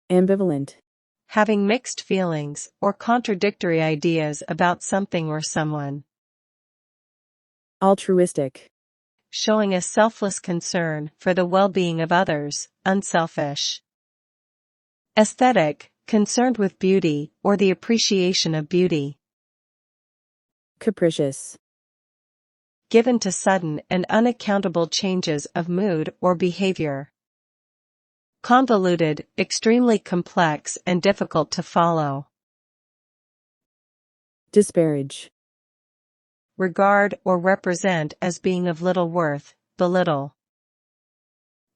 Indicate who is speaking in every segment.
Speaker 1: Ambivalent.
Speaker 2: Having mixed feelings or contradictory ideas about something or someone.
Speaker 1: Altruistic.
Speaker 2: Showing a selfless concern for the well-being of others, unselfish. Aesthetic, concerned with beauty or the appreciation of beauty.
Speaker 1: Capricious.
Speaker 2: Given to sudden and unaccountable changes of mood or behavior. Convoluted, extremely complex and difficult to follow.
Speaker 1: Disparage.
Speaker 2: Regard or represent as being of little worth, belittle.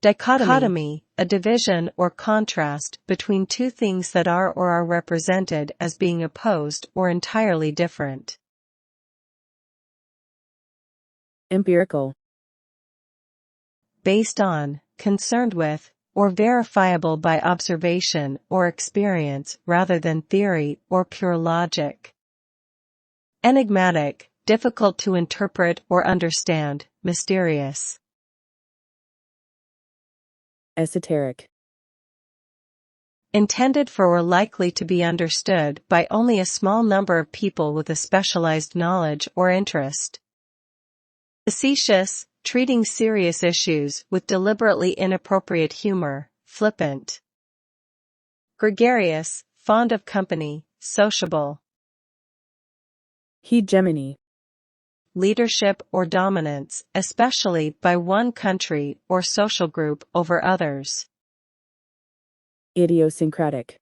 Speaker 2: Dichotomy, a division or contrast between two things that are or are represented as being opposed or entirely different.
Speaker 1: Empirical.
Speaker 2: Based on, concerned with, or verifiable by observation or experience rather than theory or pure logic. Enigmatic, difficult to interpret or understand, mysterious.
Speaker 1: Esoteric.
Speaker 2: Intended for or likely to be understood by only a small number of people with a specialized knowledge or interest. Facetious, treating serious issues with deliberately inappropriate humor, flippant. Gregarious, fond of company, sociable.
Speaker 1: Hegemony.
Speaker 2: Leadership or dominance, especially by one country or social group over others.
Speaker 1: Idiosyncratic.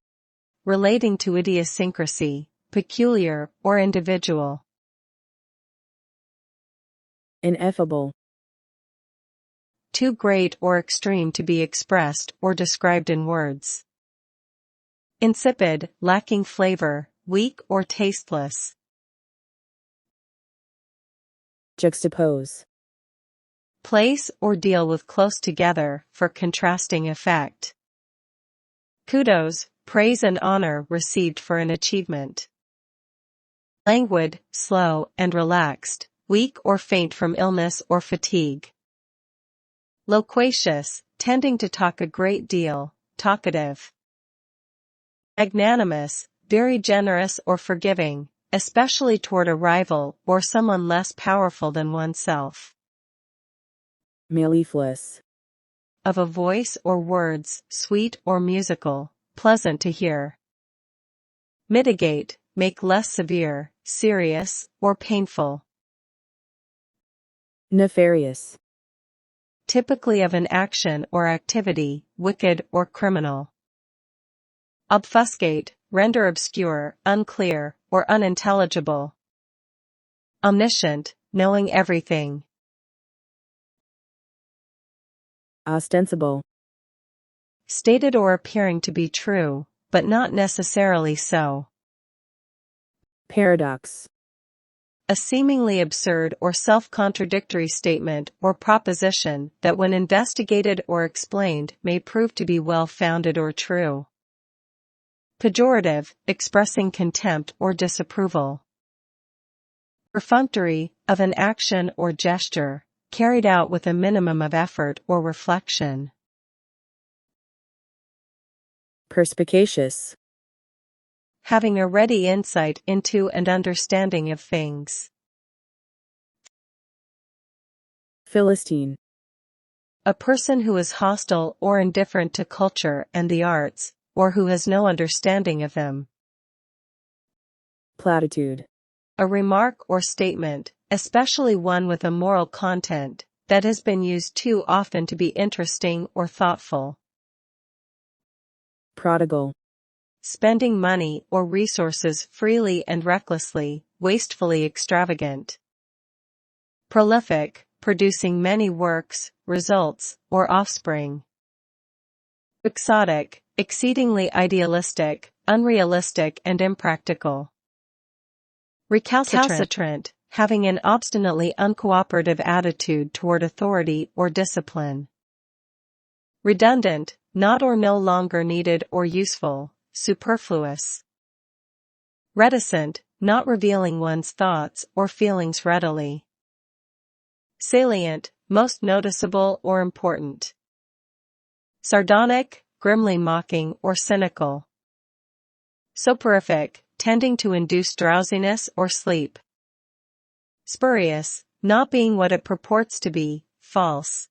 Speaker 2: Relating to idiosyncrasy, peculiar or individual.
Speaker 1: Ineffable.
Speaker 2: Too great or extreme to be expressed or described in words. Insipid, lacking flavor, weak or tasteless.
Speaker 1: Juxtapose.
Speaker 2: Place or deal with close together for contrasting effect. Kudos, praise and honor received for an achievement. Languid, slow and relaxed, weak or faint from illness or fatigue. Loquacious, tending to talk a great deal, talkative. Magnanimous, very generous or forgiving, especially toward a rival or someone less powerful than oneself.
Speaker 1: Mellifluous.
Speaker 2: Of a voice or words, sweet or musical, pleasant to hear. Mitigate, make less severe, serious, or painful.
Speaker 1: Nefarious.
Speaker 2: Typically of an action or activity, wicked or criminal. Obfuscate, render obscure, unclear, or unintelligible. Omniscient, knowing everything.
Speaker 1: Ostensible.
Speaker 2: Stated or appearing to be true, but not necessarily so.
Speaker 1: Paradox.
Speaker 2: A seemingly absurd or self-contradictory statement or proposition that when investigated or explained may prove to be well-founded or true. Pejorative, expressing contempt or disapproval. Perfunctory, of an action or gesture, carried out with a minimum of effort or reflection.
Speaker 1: Perspicacious.
Speaker 2: Having a ready insight into and understanding of things.
Speaker 1: Philistine.
Speaker 2: A person who is hostile or indifferent to culture and the arts, or who has no understanding of them.
Speaker 1: Platitude.
Speaker 2: A remark or statement, especially one with a moral content, that has been used too often to be interesting or thoughtful.
Speaker 1: Prodigal.
Speaker 2: Spending money or resources freely and recklessly, wastefully extravagant. Prolific, producing many works, results, or offspring. Quixotic, exceedingly idealistic, unrealistic and impractical. Recalcitrant, having an obstinately uncooperative attitude toward authority or discipline. Redundant, not or no longer needed or useful, superfluous. Reticent, not revealing one's thoughts or feelings readily. Salient, most noticeable or important. Sardonic, grimly mocking or cynical. Soporific, tending to induce drowsiness or sleep. Spurious, not being what it purports to be, false.